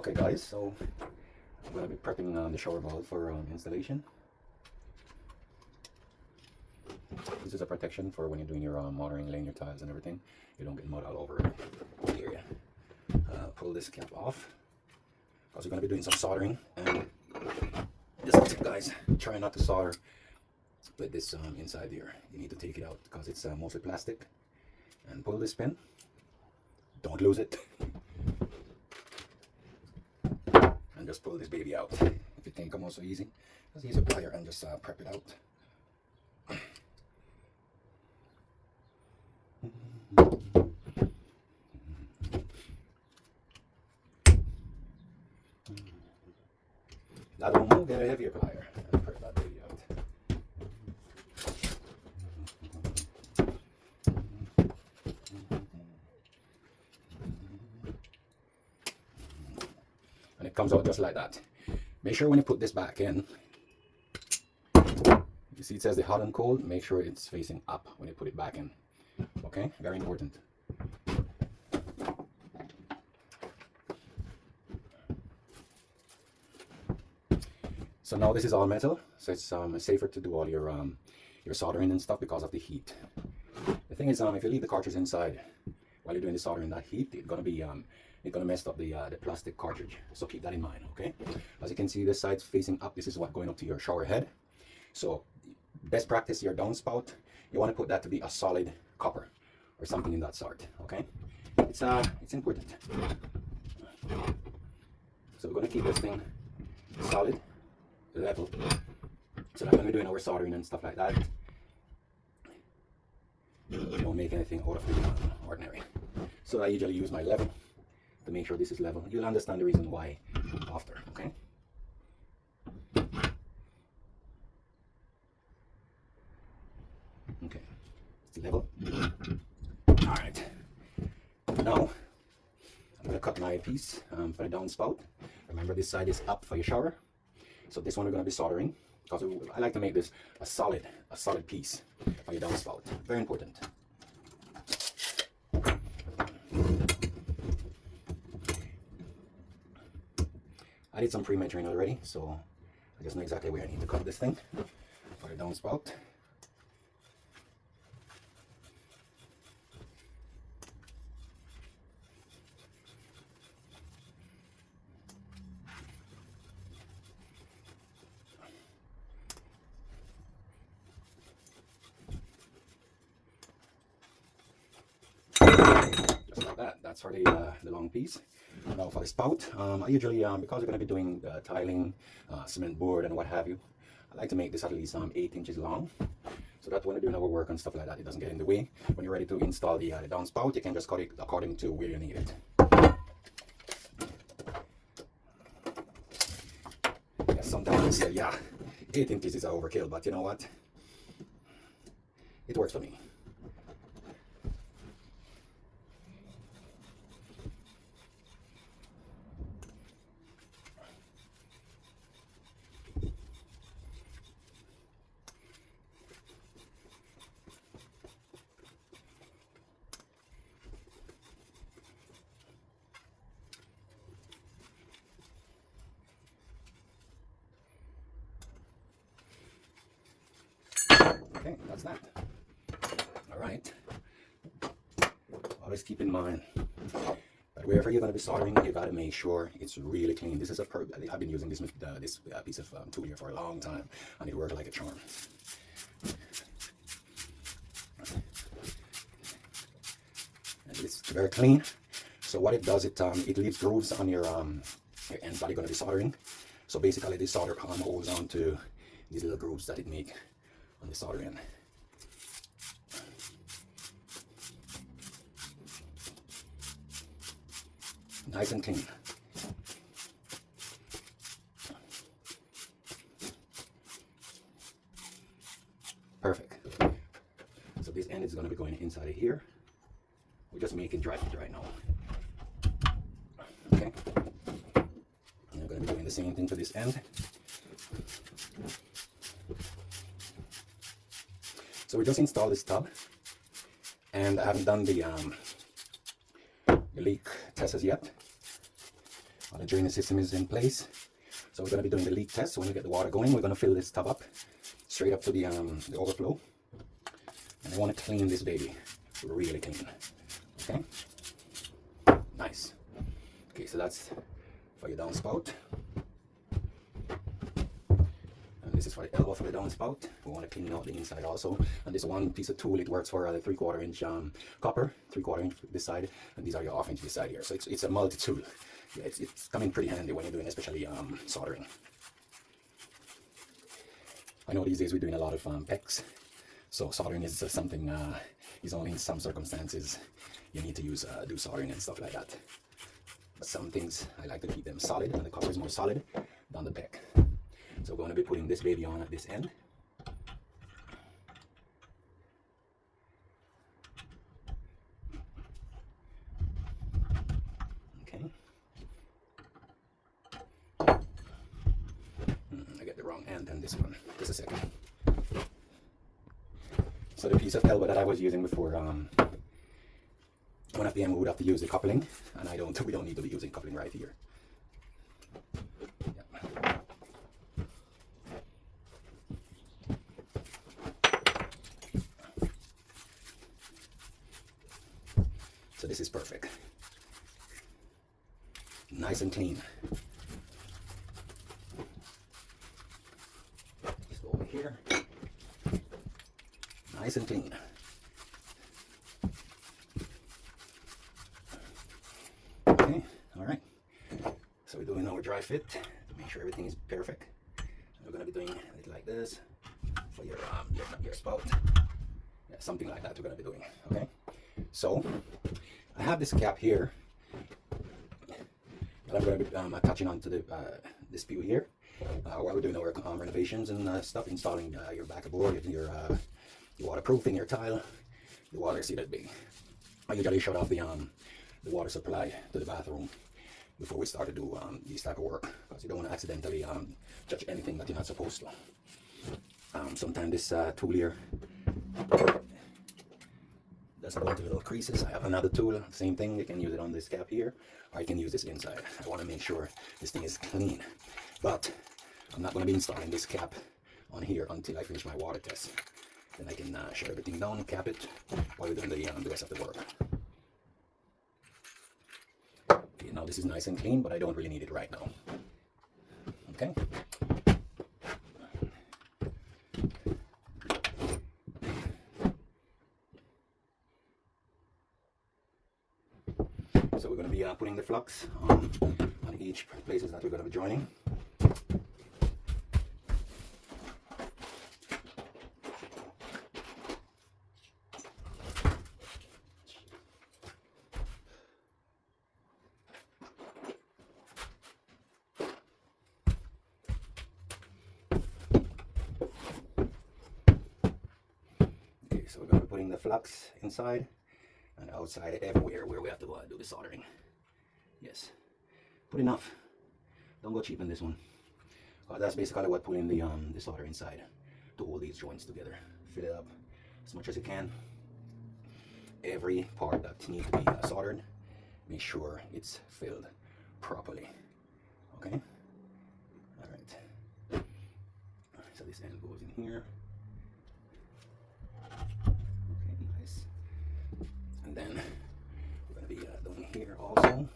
Okay guys, so I'm going to be prepping the shower valve for installation. This is a protection for when you're doing your modeling, laying your tiles and everything. You don't get mud all over the area. Pull this cap off because we're going to be doing some soldering. And just a tip guys, try not to solder with this inside here. You need to take it out because it's mostly plastic. And pull this pin. Don't lose it. And just pull this baby out. If it can't come out so easy, just use a plier and just prep it out. That won't move, get a heavier plier and prep that baby out. And it comes out just like that. Make sure when you put this back in, you see it says the hot and cold, make sure it's facing up when you put it back in. Okay, very important. So now this is all metal, so it's safer to do all your soldering and stuff because of the heat. The thing is, if you leave the cartridge inside while you're doing the soldering, that heat, it's gonna mess up the plastic cartridge. So keep that in mind, okay? As you can see, this side's facing up. This is what going up to your shower head. So best practice, your downspout, you want to put that to be a solid copper or something in that sort, okay? It's important. So we're gonna keep this thing solid, level, so that when we're doing our soldering and stuff like that, you don't make anything out of the ordinary. So I usually use my level to make sure this is level. You'll understand the reason why after, okay? Okay, it's level. All right, now I'm gonna cut my piece for the downspout. Remember, this side is up for your shower. So this one we're going to be soldering because I like to make this a solid piece for your downspout. Very important. I did some pre-measuring already, so I just know exactly where I need to cut this thing for the downspout. Just like that. That's for the long piece. Now for the spout, I usually, because we're going to be doing tiling, cement board and what have you, I like to make this at least 8 inches long, so that when we're doing our work and stuff like that, it doesn't get in the way. When you're ready to install the downspout, you can just cut it according to where you need it. Yeah, sometimes I say, yeah, 8 inches is overkill, but you know what? It works for me. Okay, that's that. All right. Always keep in mind that wherever you're going to be soldering, you got to make sure it's really clean. This is I've been using this piece of tool here for a long time, and it works like a charm. And it's very clean. So what it does, it leaves grooves on your ends that you're going to be soldering. So basically, this solder holds on to these little grooves that it makes on the solder end. Nice and clean. Perfect. So this end is going to be going inside of here. We just make it dry now. Okay. And we're going to be doing the same thing to this end. So we just installed this tub, and I haven't done the leak test as yet. The drainage system is in place. So we're going to be doing the leak test. So when we get the water going, we're going to fill this tub up straight up to the overflow. And I want to clean this baby really clean. Okay, nice. Okay, so that's for your downspout. And this is for the elbow for the downspout. We want to clean out the inside also. And this one piece of tool, it works for the 3/4 inch copper, 3/4 inch this side, and these are your 1/2 inch this side here. So it's a multi-tool. Yeah, it's coming pretty handy when you're doing especially soldering. I know these days we're doing a lot of PEX, so soldering is something is only in some circumstances you need to use do soldering and stuff like that. But some things I like to keep them solid, and the copper is more solid than the PEX. So we're going to be putting this baby on at this end. Okay. I get the wrong end on this one. Just a second. So the piece of elbow that I was using before, one of them we would have to use the coupling, and we don't need to be using coupling right here. Yeah. So this is perfect. Nice and clean. Just go over here. Nice and clean. Okay, all right. So we're doing our dry fit to make sure everything is perfect. We're gonna be doing it like this for your spout. Yeah, something like that we're gonna be doing. Okay. So I have this cap here that I'm gonna be attaching onto the this spew here while we're doing our renovations and stuff, installing your backer board, your waterproofing, your tile, the water see that big. I usually shut off the water supply to the bathroom before we start to do this type of work, because you don't want to accidentally touch anything that you're not supposed to. Sometimes this tool here doesn't go into little creases. I have another tool, same thing. You can use it on this cap here, or you can use this inside. I want to make sure this thing is clean, but I'm not going to be installing this cap on here until I finish my water test. Then I can shut everything down, cap it, while we're doing the rest of the work. Okay, now this is nice and clean, but I don't really need it right now. Okay. So we're going to be putting the flux on each places that we're going to be joining. So we're going to be putting the flux inside and outside everywhere where we have to do the soldering. Yes, put enough. Don't go cheap in this one. That's basically what putting the solder inside to hold these joints together. Fill it up as much as you can. Every part that needs to be soldered, make sure it's filled properly. Okay. All right. So this end goes in here. And then we're going to be doing here also.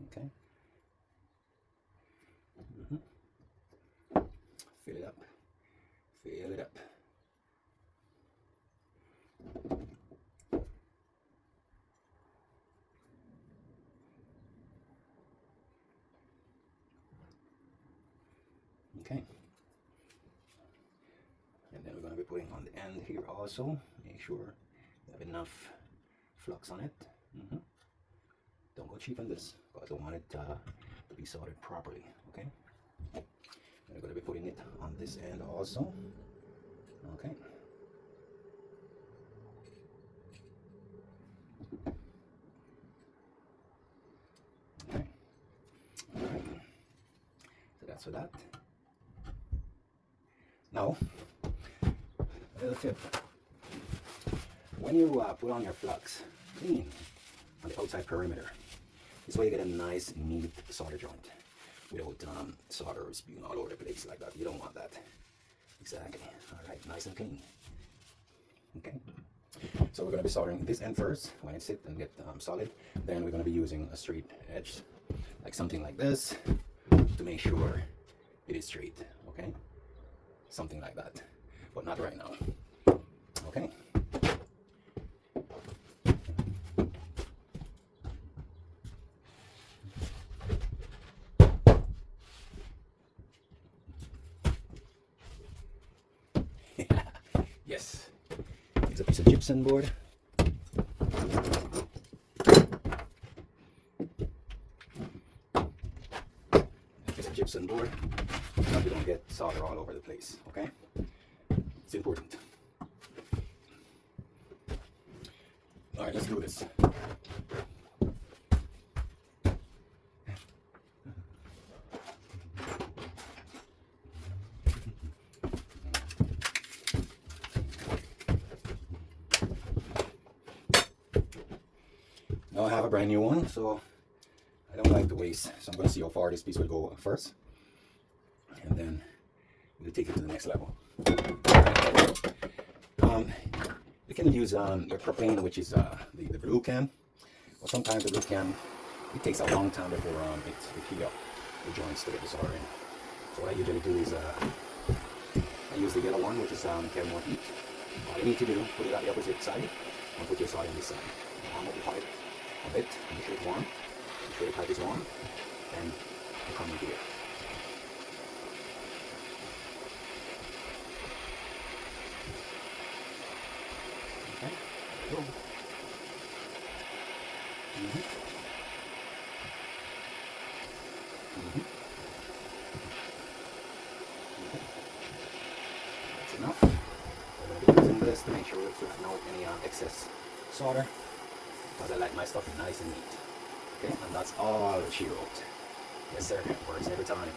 Okay. Fill it up. Fill it up. Okay. And then we're going to be putting on the end here also. Make sure you have enough flux on it. Don't go cheap on this, because I want it to be soldered properly. Okay. And we're going to be putting it on this end also. Okay. Okay. All right. So that's for that. Now, little tip. When you put on your flux, clean on the outside perimeter. This way you get a nice, neat solder joint without solder spewing all over the place like that. You don't want that. Exactly. All right, nice and clean. Okay. So we're going to be soldering this end first when it sits and get solid. Then we're going to be using a straight edge, like something like this, to make sure it is straight. Okay. Something like that, but not right now. Okay. Yes. It's a piece of gypsum board. A piece of gypsum board, so you don't get solder all over the place. Okay. It's important. All right, let's do this. Now I have a brand new one, so I don't like to waste. So I'm going to see how far this piece will go first, and then we'll take it to the next level. You can use your propane, which is the blue can. Or sometimes the blue can, it takes a long time before it heat up the joints to get the solder in. So what I usually do is I use the yellow one, which is carry more heat. All you need to do, put it on the opposite side and put your solder on this side. Warm up the pipe a bit, make sure it's warm. Make sure the pipe is warm, and you come into here. Okay, there you go. Okay. That's enough. We're going to be using this to make sure we flatten out any excess solder, because I like my stuff nice and neat. Okay, and that's all she wrote. Yes sir, works every time.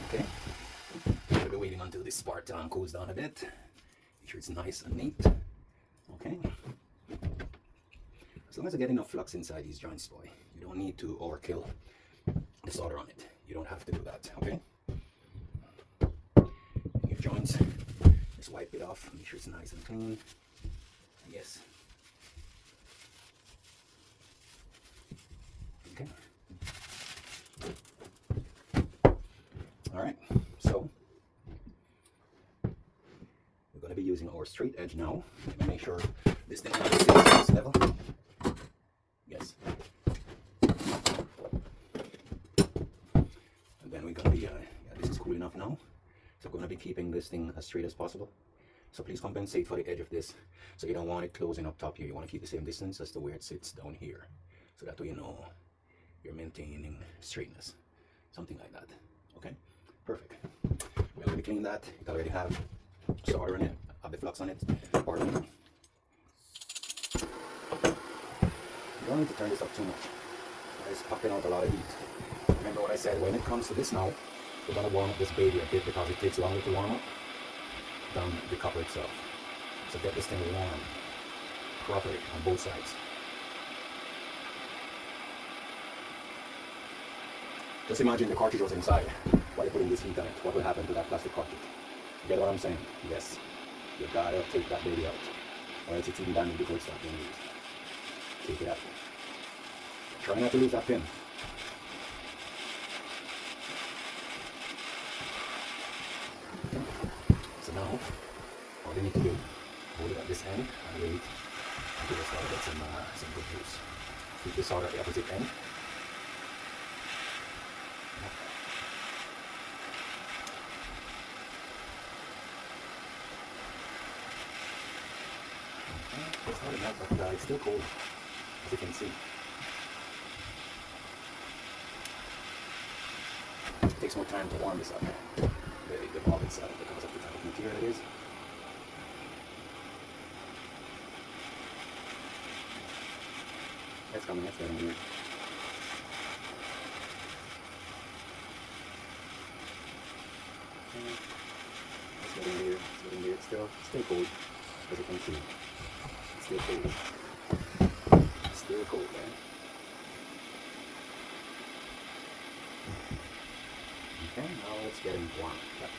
Okay, we'll be waiting until this part cools down a bit. Make sure it's nice and neat. Okay, as long as I get enough flux inside these joints, boy, you don't need to overkill the solder on it. You don't have to do that. Okay, your joints, just wipe it off, make sure it's nice and clean. Yes. Okay. All right, so we're going to be using our straight edge now. Let me make sure this thing is at this level. Yes. And then we're going to be, yeah, this is cool enough now. So we're going to be keeping this thing as straight as possible. So please compensate for the edge of this. So you don't want it closing up top here. You want to keep the same distance as to where it sits down here. So that way you know you're maintaining straightness. Something like that. Okay? Perfect. We already cleaned that. It already have solder in it, have the flux on it. Pardon me. You don't need to turn this up too much. It's popping out a lot of heat. Remember what I said, when it comes to this now, we're going to warm up this baby a bit because it takes longer to warm up than the copper itself. So get this thing warm properly on both sides. Just imagine the cartridge was inside while you're putting this heat on it. What will happen to that plastic cartridge? You get what I'm saying? Yes. You gotta take that baby out, or else it's even damaged before it starts being used. Take it out. Try not to lose that pin. Okay. So now, all you need to do, hold it at this end and wait until it starts to get some good juice. Keep the solder at the opposite end. It's not enough, but it's still cold, as you can see. It takes more time to warm this up, the bulb itself, because of the type of material it is. It's coming, it's getting weird. It's getting there. It's still cold, as you can see. It's still cold. It's still cold, man. Okay, now it's getting warm. Yep.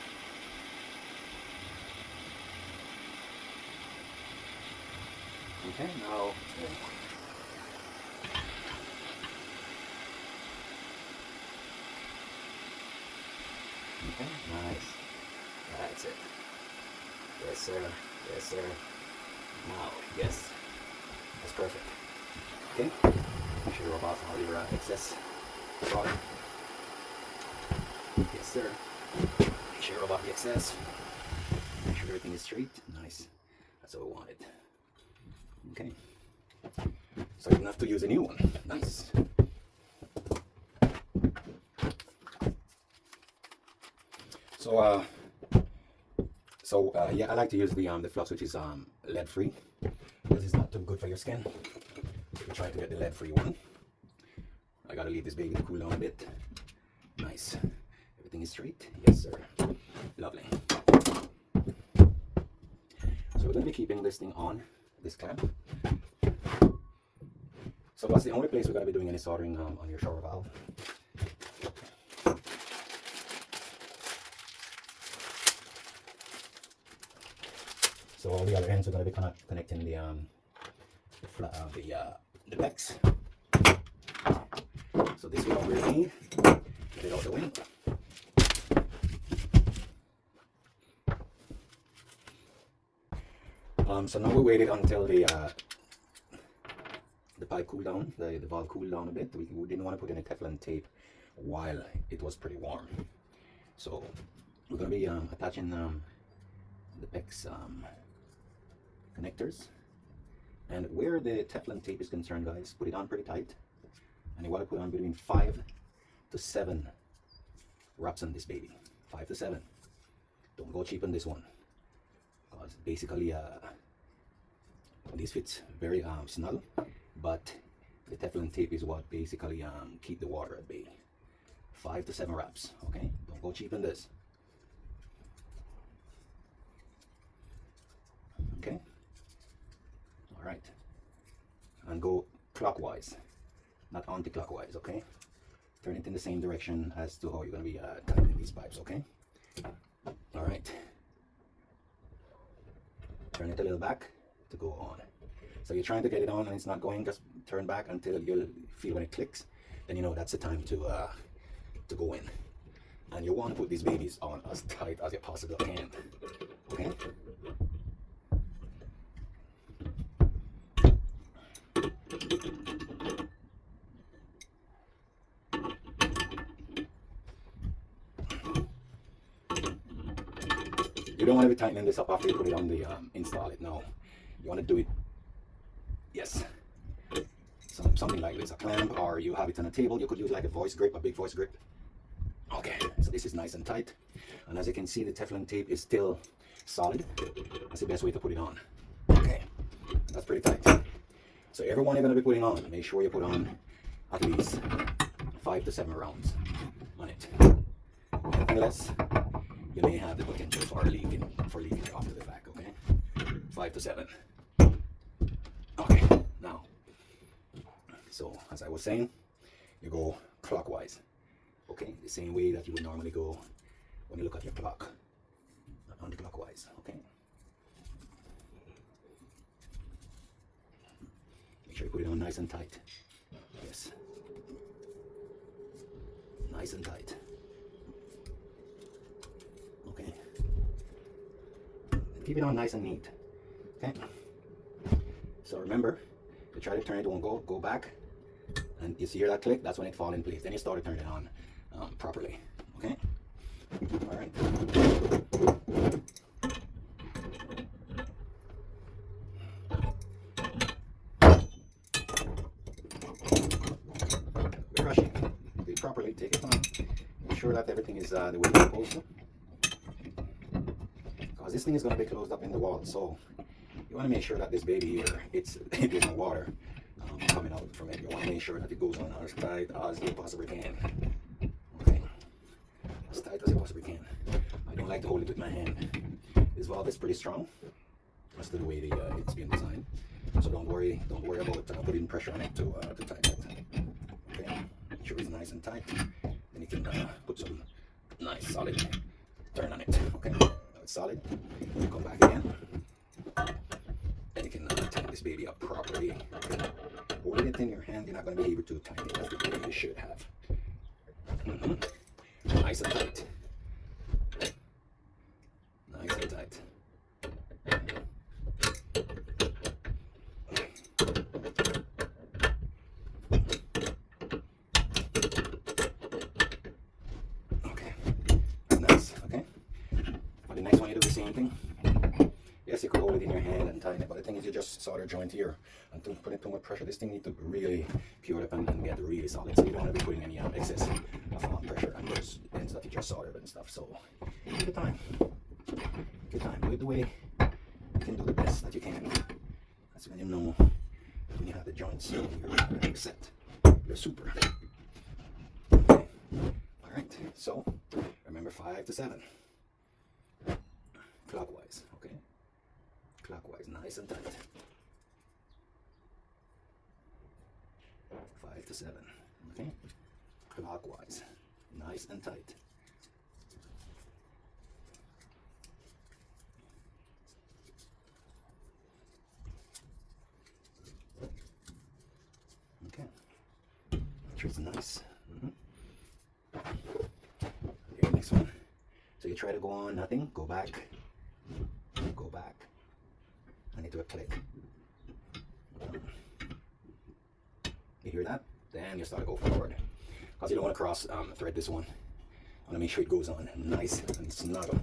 Okay, now it's getting warm. Okay, nice. That's it. Yes, sir. Yes, sir. Now, yes. That's perfect. Okay. Make sure you rub off all your excess water. Yes, sir. Make sure you rub off the excess. Make sure everything is straight. Nice. That's what we wanted. Okay. So you don't have to use a new one. Nice. Yeah, I like to use the flux, which is lead free, because it's not too good for your skin. So we try to get the lead free one. I gotta leave this baby to cool down a bit. Nice. Everything is straight. Yes, sir. Lovely. So we're gonna be keeping this thing on, this clamp. So that's the only place we're gonna be doing any soldering on your shower valve. So all the other ends are going to be connecting the pegs. So this we don't really need. Get it out the way. So now we waited until the pipe cooled down, the valve cooled down a bit. We didn't want to put any Teflon tape while it was pretty warm. So we're going to be attaching the PEX connectors, and where the Teflon tape is concerned, guys, put it on pretty tight, and you want to put on between 5 to 7 wraps on this baby. 5 to 7. Don't go cheap on this one, because basically this fits very snug, but the Teflon tape is what basically keep the water at bay. 5 to 7 wraps. Okay, don't go cheap on this. Okay. All right, and go clockwise, not anti-clockwise. Okay, turn it in the same direction as to how you're going to be connecting these pipes. Okay. All right, turn it a little back to go on. So you're trying to get it on and it's not going, just turn back until you'll feel when it clicks. Then you know that's the time to go in, and you want to put these babies on as tight as you possibly can. Okay. You don't want to be tightening this up after you put it on the install it. No, you want to do it, yes, something like this, a clamp, or you have it on a table. You could use like a voice grip, a big voice grip. Okay, so this is nice and tight, and as you can see, the Teflon tape is still solid. That's the best way to put it on. Okay, that's pretty tight. So every one you're going to be putting on, make sure you put on at least 5 to 7 rounds on it. Anything less, you may have the potential for leaking after the fact. Okay, 5 to 7. Okay, now, so as I was saying, you go clockwise. Okay, the same way that you would normally go when you look at your clock, not anti-clockwise. Okay. Make sure you put it on nice and tight. Yes. Nice and tight. Okay. Keep it on nice and neat. Okay. So remember, to try to turn it, won't go back. And you see hear that click? That's when it falls in place. Then you start to turn it on properly. Okay. All right. Brush it. Do it properly. Take your time. Make sure that everything is the way it's supposed to. Because this thing is going to be closed up in the wall, so you want to make sure that this baby here, there's no water coming out from it. You want to make sure that it goes on as tight as you possibly can. Okay, as tight as you possibly can. I don't like to hold it with my hand. This valve is pretty strong as to the way it's been designed. So don't worry about putting pressure on it to tighten it. Okay, make sure it's nice and tight. Then you can put some nice solid turn on it. Okay, now it's solid. You come back again, and you can tighten this baby up properly. Okay. Holding it in your hand, you're not going to be able to tighten it as the way you should have. Nice and tight. Nice and tight. Okay, that's nice. Okay, for the next one, you do the same thing. Yes, you could hold it in your hand and tighten it, but the thing is, you just solder joint here. And to put it too much pressure, this thing needs to really pure it up and get really solid. So you don't want to be putting any excess of pressure on those ends that you just soldered and stuff. So take your time. Take your time. Do it the way you can do the best that you can. That's when you know when you have the joints, you're set. You're super. Okay. All right. So remember 5 to 7. Clockwise. Okay. Clockwise, nice and tight. 5 to 7. Okay. Clockwise, nice and tight. Okay. Make sure it's nice. Here, next one. So you try to go on, nothing. Go back. Go back. I need to a click. You hear that? Then you start to go forward. Because you don't want to cross thread this one. I want to make sure it goes on nice and snuggle.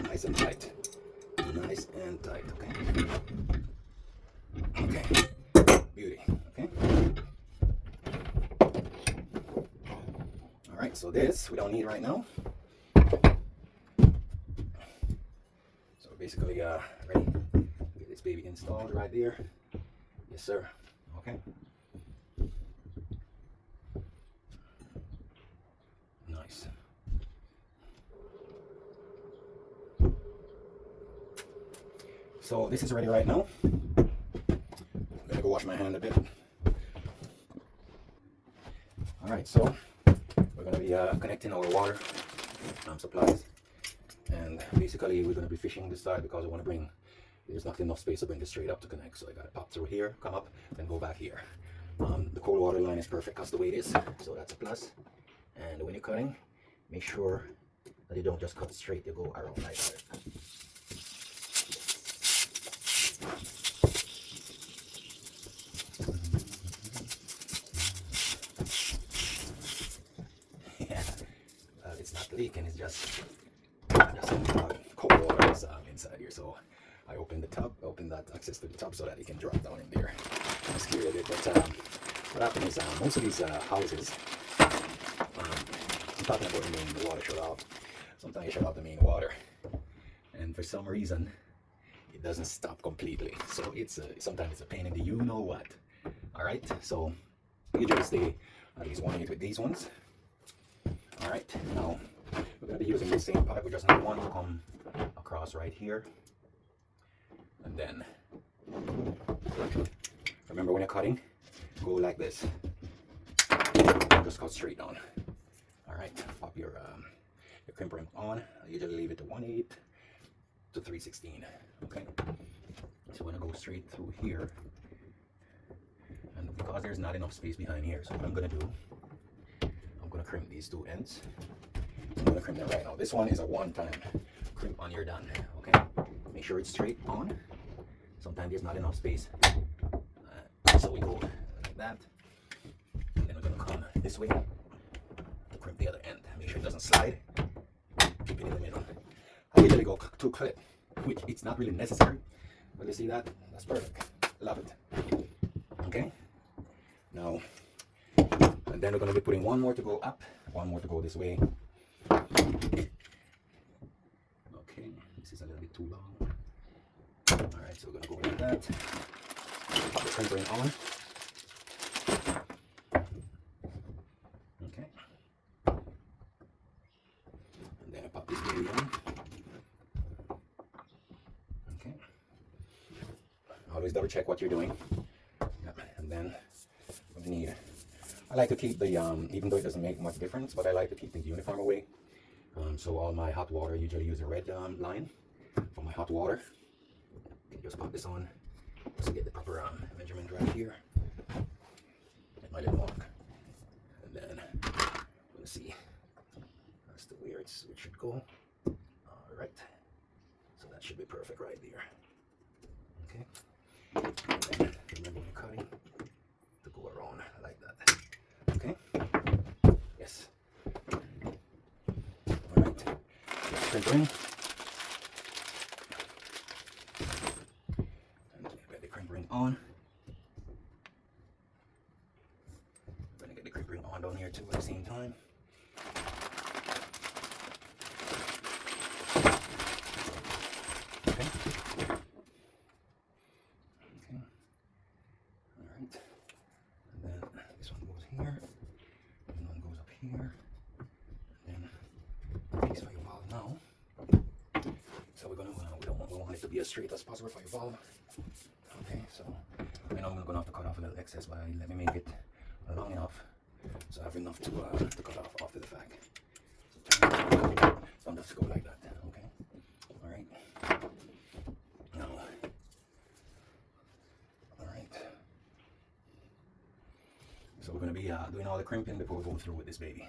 Nice and tight. Nice and tight, okay? Okay. Beauty, okay? Alright, so this we don't need right now. So basically ready. Get this baby installed right there. Yes, sir. Okay. Nice. So this is ready right now. I'm gonna go wash my hand a bit. Alright, so we're gonna be connecting our water supplies, and basically we're gonna be fishing this side because I want to bring, there's not enough space to bring this straight up to connect, so I gotta pop through here, come up, then go back here. The cold water line is perfect because the way it is, so that's a plus. And when you're cutting, make sure that you don't just cut straight, you go around like that. Yeah, it's not leaking, it's just cold water is inside here. So I opened the tub, opened that access to the tub so that it can drop down in there. I'm scared of it, but what happened is most of these houses, I'm talking about the water shut off. Sometimes you shut off the main water, and for some reason it doesn't stop completely. So it's sometimes it's a pain in the you know what. All right, so you just stay at least 1 8 with these ones. All right, now we're going to be using the same pipe. We just need one to come across right here, and then remember when you're cutting, go like this. Just cut straight down. All right, pop your crimper on. I usually leave it to 1/8 to 3/16. Okay, so we're gonna go straight through here, and because there's not enough space behind here, so what I'm gonna do, I'm gonna crimp these two ends. I'm gonna crimp them right now. This one is a one-time crimp on, you're done. Okay, make sure it's straight on. Sometimes there's not enough space, so we go like that, and then we're gonna come this way to crimp the other end. Make sure it doesn't slide. Keep it in the middle. I usually go to clip, which it's not really necessary, but you see that? That's perfect. Love it. Okay. Now, and then we're gonna be putting one more to go up, one more to go this way. Okay, this is a little bit too long. All right. Alright, so we're gonna go like that. Pop the crimp ring on. Okay. And then I pop this baby on. Okay. Always double check what you're doing. Yep. And then what we need. I like to keep the, even though it doesn't make much difference, but I like to keep the uniform away. So all my hot water, I usually use a red line for my hot water. Okay, just pop this on to get the proper measurement right here. Get my little mark. And then, let's see. That's the way it should go. Alright. So that should be perfect right there. Okay. And then remember when you're cutting to go around like that. Okay. Yes. Alright. Crimp ring. And get the crimp ring on. I'm gonna get the crimp ring on down here too at the same time. Okay. Okay. Alright. And then this one goes here. And one goes up here. And then piece for your valve now. So we're gonna we want it to be as straight as possible for your valve. Okay, so I know I'm gonna have to cut off a little excess, but let me make it long enough so I have enough to cut off after the fact. So don't have to go like that. Okay. All right. Now. All right. So we're gonna be doing all the crimping before we go through with this baby.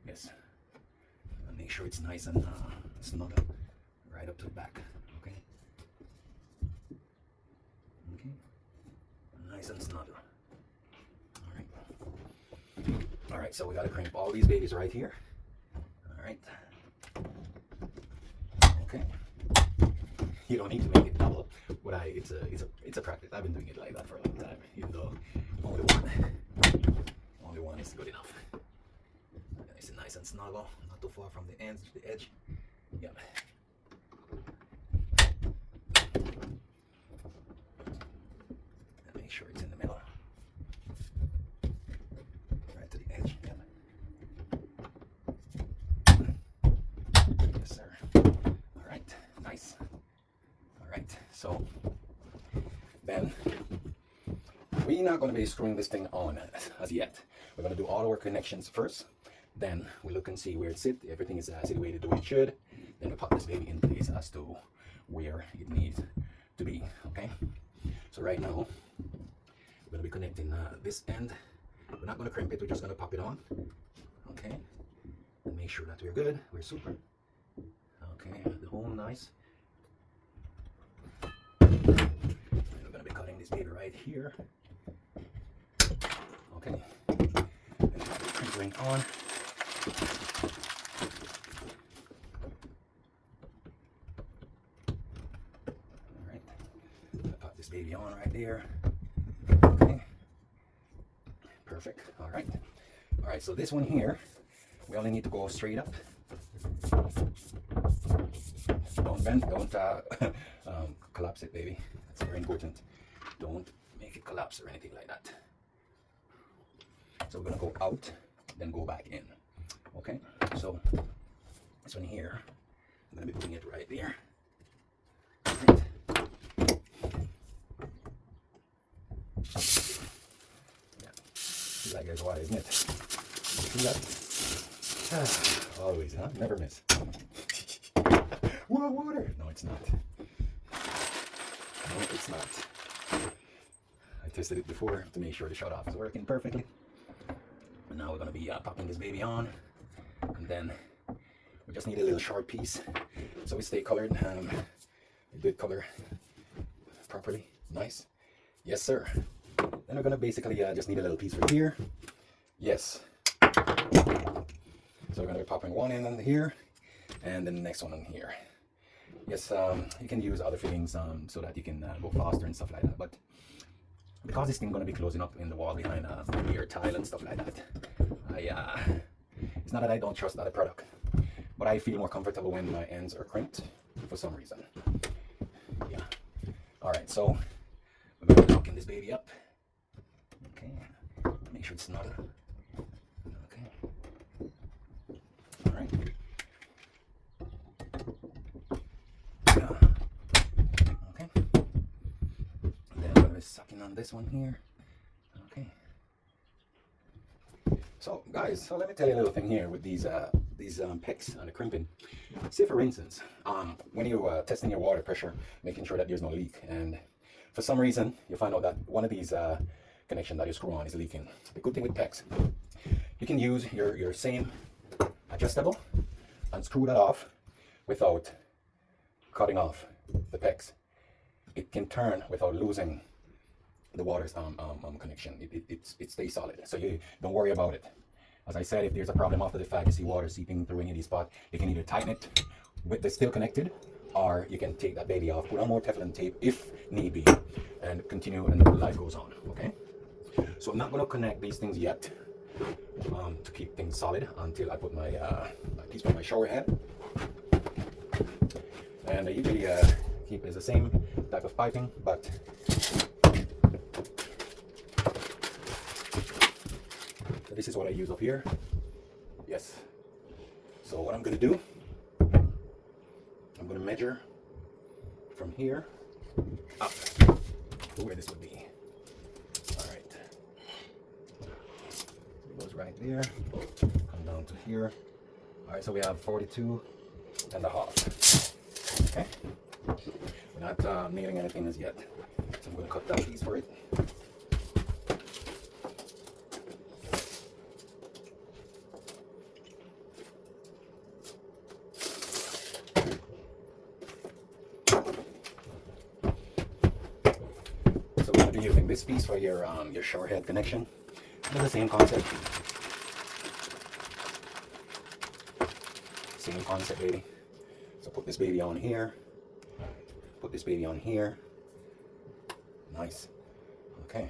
Yes. And make sure it's nice and snug right up to the back. Okay. Okay. Nice and snug. All right. All right. So we gotta crimp all these babies right here. All right. Okay. You don't need to make it double, but it's a practice. I've been doing it like that for a long time, even though only one is good enough. It's nice and snuggle, not too far from the ends to the edge. Yep. And make sure it's in the middle. Right to the edge. Yep. Yes, sir. Alright, nice. Alright, so then we're not going to be screwing this thing on as yet. We're going to do all our connections first. Then we look and see where it sits. Everything is situated the way it should. Then we pop this baby in place as to where it needs to be. Okay. So right now we're going to be connecting this end. We're not going to crimp it. We're just going to pop it on. Okay. And make sure that we're good. We're super. Okay. The hole nice. And we're going to be cutting this baby right here. Okay. And pop the crimp ring on. Alright, pop this baby on right there. Okay, perfect. Alright, so this one here, we only need to go straight up. Don't bend, don't collapse it, baby. That's very important. Don't make it collapse or anything like that. So we're gonna go out, then go back in. Okay, so this one here, I'm going to be putting it right there. Right. Yeah, it's like there's water, isn't it? See that? Always, huh? Never miss. Whoa, water! No, it's not. No, it's not. I tested it before to make sure the shut off is working perfectly. And now we're going to be popping this baby on. And then we just need a little sharp piece so we stay colored. We did color properly. Nice. Yes, sir. Then we're gonna basically just need a little piece right here. Yes. So we're gonna be popping one in on here, and then the next one on here. Yes, you can use other fittings so that you can go faster and stuff like that. But because this thing gonna be closing up in the wall behind your tile and stuff like that, it's not that I don't trust the other product, but I feel more comfortable when my ends are crimped for some reason. Yeah. All right, so we're going to locking this baby up. Okay, make sure it's snug. Okay. All right. Okay. And then I'm going to be sucking on this one here. Okay. So guys, so let me tell you a little thing here with these picks and the crimping. Say for instance, when you testing your water pressure, making sure that there's no leak, and for some reason you find out that one of these connection that you screw on is leaking. The good thing with PEX, you can use your same adjustable and screw that off without cutting off the PEX. It can turn without losing the water's connection. It stays solid, so you don't worry about it. As I said, if there's a problem after the fact, you see water seeping through any of these spots, you can either tighten it with the still connected, or you can take that baby off, put on more Teflon tape if need be, and continue, and life goes on. Okay, so I'm not going to connect these things yet to keep things solid until I put my piece on my shower head. And I usually keep it the same type of piping, but this is what I use up here. Yes. So what I'm going to do, I'm going to measure from here up to where this would be. All right. It goes right there. Come down to here. All right. So we have 42 and a half. Okay. We're not nailing anything as yet. So I'm going to cut that piece for it. So we're going to be using this piece for your shower head connection. It's the same concept. Same concept, baby. So put this baby on here. Put this baby on here. Nice. Okay.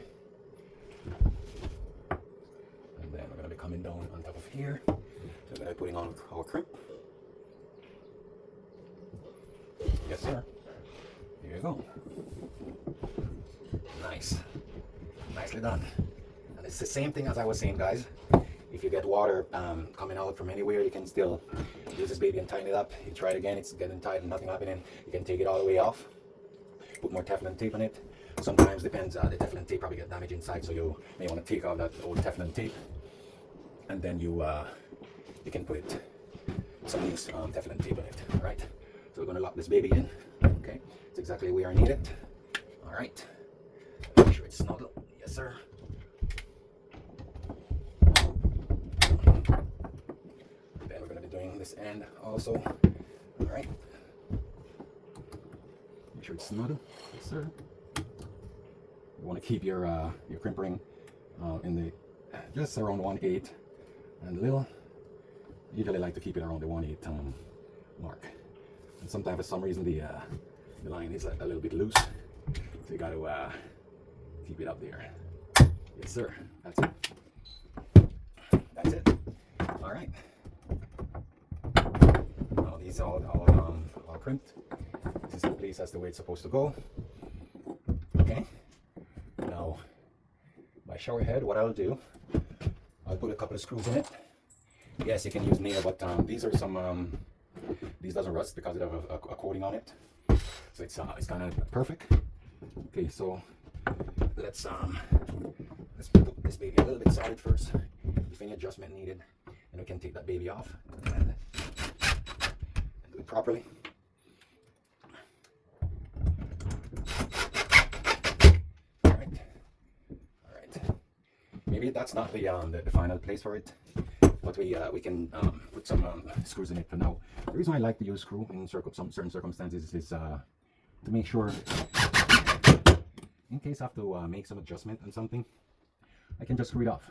And then we're going to be coming down on top of here. So we're going to be putting on our crimp. Yes, sir. Here you go. Nice. Nicely done. And it's the same thing as I was saying, guys. If you get water coming out from anywhere, you can still use this baby and tighten it up. You try it again, it's getting tight and nothing happening. You can take it all the way off. Put more Teflon tape on it. Sometimes depends, the Teflon tape probably get damaged inside, so you may want to take out that old Teflon tape, and then you can put it some loose Teflon tape on it. All right. So we're going to lock this baby in. Okay. It's exactly where I need it. All right. Make sure it's snug. Yes, sir. Then we're going to be doing this end also. All right. Make sure it's snug. Yes, sir. You want to keep your crimp ring in the just around 1/8 and a little. Usually like to keep it around the 1/8 mark. And sometimes for some reason the line is a little bit loose, so you got to keep it up there. Yes, sir. That's it. That's it. All right. Now these are all crimped. This is in place. That's the way it's supposed to go. Okay. Now my shower head, what I'll do, I'll put a couple of screws in it. Yes, you can use nail, but these are some. These doesn't rust because it has a coating on it, so it's kind of perfect. Okay, so let's put this baby a little bit solid first. If any adjustment needed, and we can take that baby off and do it properly. All right. Maybe that's not the final place for it, but we can put some screws in it for now. The reason I like to use screw in some certain circumstances is to make sure, in case I have to make some adjustment on something, I can just screw it off.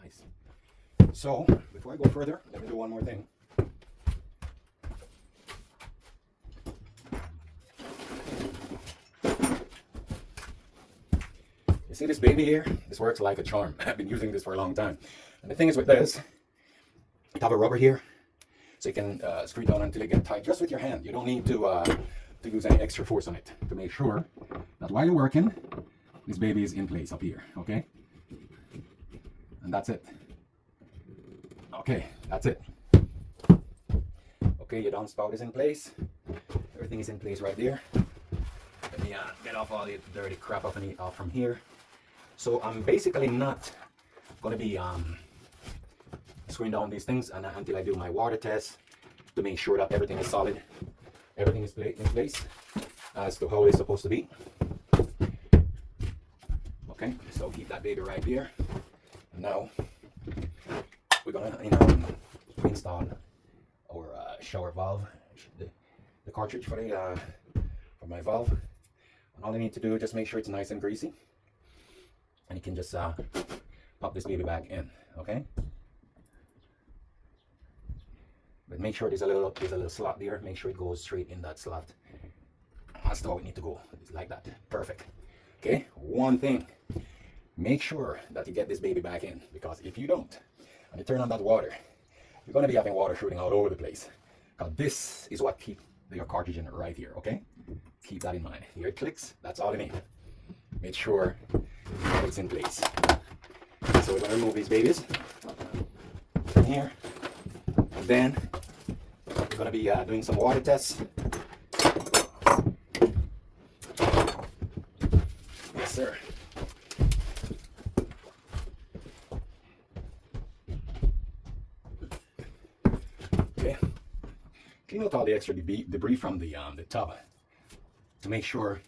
Nice. So before I go further, let me do one more thing. See this baby here? This works like a charm. I've been using this for a long time. And the thing is with this, you have a rubber here, so you can screw it down until it gets tight just with your hand. You don't need to use any extra force on it to make sure that while you're working, this baby is in place up here, okay? And that's it. Okay, that's it. Okay, your downspout is in place. Everything is in place right there. Let me get off all the dirty crap off from here. So I'm basically not going to be screwing down these things until I do my water test to make sure that everything is solid. Everything is in place as to how it's supposed to be. Okay, so keep that baby right there. Now we're gonna install our shower valve, the cartridge for my valve. And all I need to do is just make sure it's nice and greasy, and you can just pop this baby back in. Okay, but make sure there's a little slot there. Make sure it goes straight in that slot. That's how it needs to go. It's like that. Perfect. Okay, one thing. Make sure that you get this baby back in, because if you don't, and you turn on that water, you're going to be having water shooting out over the place. Because this is what keeps your cartridge in right here, okay? Keep that in mind. Here it clicks, that's all you need. Make sure it's in place. So we're going to remove these babies from here. And then we're going to be doing some water tests. Yes, sir. Clean out all the extra debris from the tub to make sure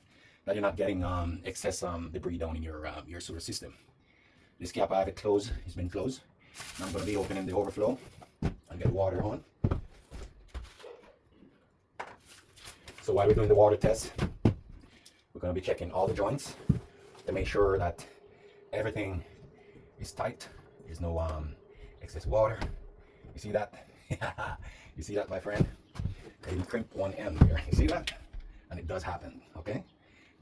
that you're not getting excess debris down in your sewer system. This cap, I have it closed. It's been closed. Now I'm going to be opening the overflow and get water on. So while we're doing the water test, we're going to be checking all the joints to make sure that everything is tight. There's no excess water. You see that? You see that, my friend? You crimp one end here. You see that? And it does happen, okay?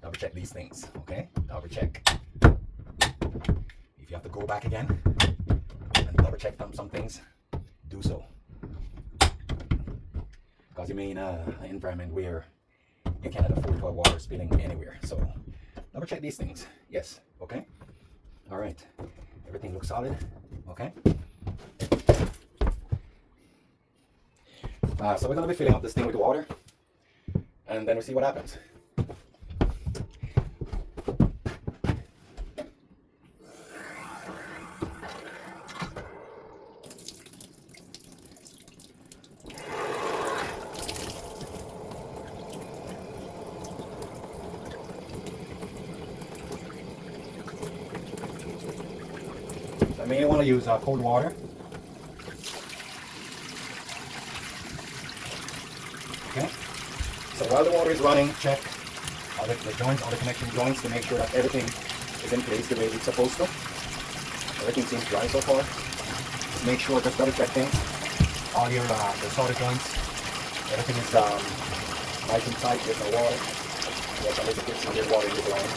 Double check these things, okay? Double check. If you have to go back again and double check some things, do so. Because you may in an environment where you cannot afford to have water spilling anywhere. So double check these things. Yes, okay? All right. Everything looks solid, okay? So we're going to be filling up this thing with water, and then we'll see what happens. So I may want to use cold water. Okay, so while the water is running, check all the joints, all the connection joints to make sure that everything is in place the way it's supposed to. Everything seems dry so far. Just make sure, just double check things. All your solder joints, everything is nice and tight, there's no water. There's a little bit of water in the line.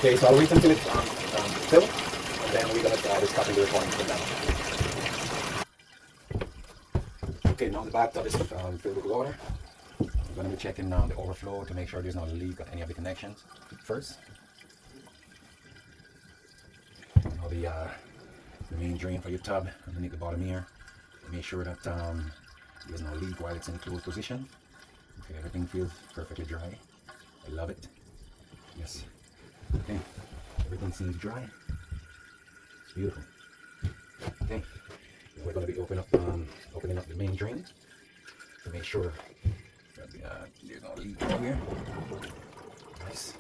Okay, so I'll wait until it's filled, and then we're going to start stopping the recording for that. Okay, now the bathtub is filled with water. I'm going to be checking the overflow to make sure there's no leak on any of the connections first. Now the main drain for your tub underneath the bottom here. Make sure that there's no leak while it's in closed position. Okay, everything feels perfectly dry. I love it. Yes. Okay, everything seems dry. It's beautiful. Okay. We're going to be opening up the main drain to make sure that there's no leak over here. Nice.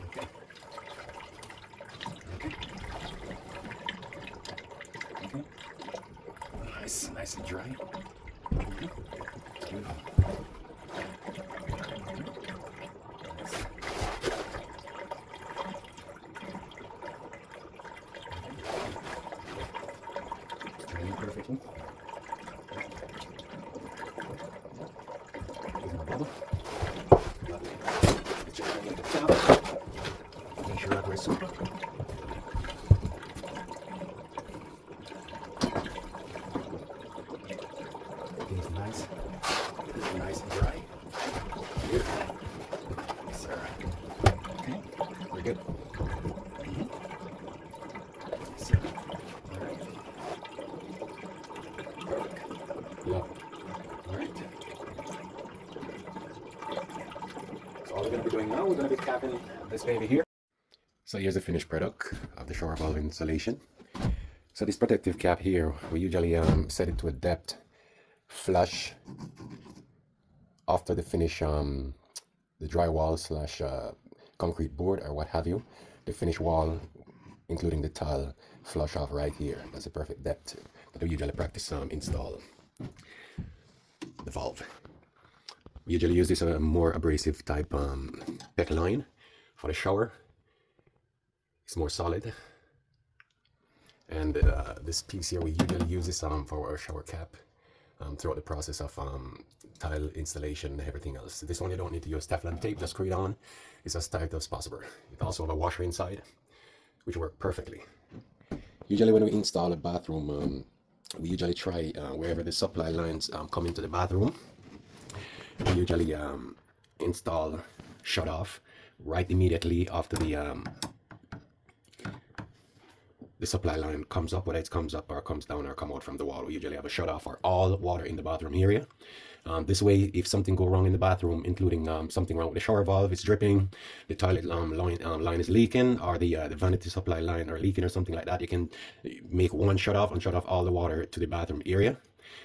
Okay. Okay. Okay. Nice and dry. Okay. Beautiful. Perfectly. Make sure that we're super. nice. Nice and dry. Beautiful. Yes, sir. Okay, we're good. Yes, sir. All right. Perfect. Love. All right. So all we're going to be doing now, we're going to be capping this baby here. So here's the finished product of the shower valve installation. So this protective cap here, we usually set it to a depth flush after the finish, the drywall slash concrete board or what have you. The finished wall, including the tile, flush off right here. That's a perfect depth that we usually practice install the valve. We usually use this more abrasive type PEX line for the shower. It's more solid. And this piece here, we usually use this for our shower cap throughout the process of tile installation and everything else. This one you don't need to use Teflon tape, just screw it on. It's as tight as possible. It also have a washer inside, which work perfectly. Usually when we install a bathroom, we usually try wherever the supply lines come into the bathroom, we usually install shut off right immediately after the supply line comes up, whether it comes up or comes down or come out from the wall. We usually have a shut off for all water in the bathroom area. This way, if something go wrong in the bathroom, including something wrong with the shower valve, it's dripping, the toilet line is leaking, or the vanity supply line are leaking or something like that, you can make one shut off and shut off all the water to the bathroom area.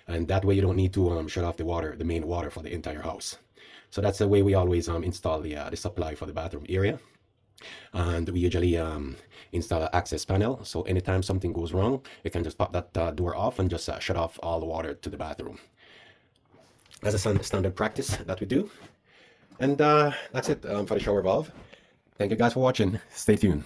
And that way you don't need to shut off the water, the main water for the entire house. So that's the way we always install the supply for the bathroom area. And we usually install an access panel, so anytime something goes wrong, you can just pop that door off and just shut off all the water to the bathroom. That's a standard practice that we do. And that's it for the shower valve. Thank you guys for watching. Stay tuned.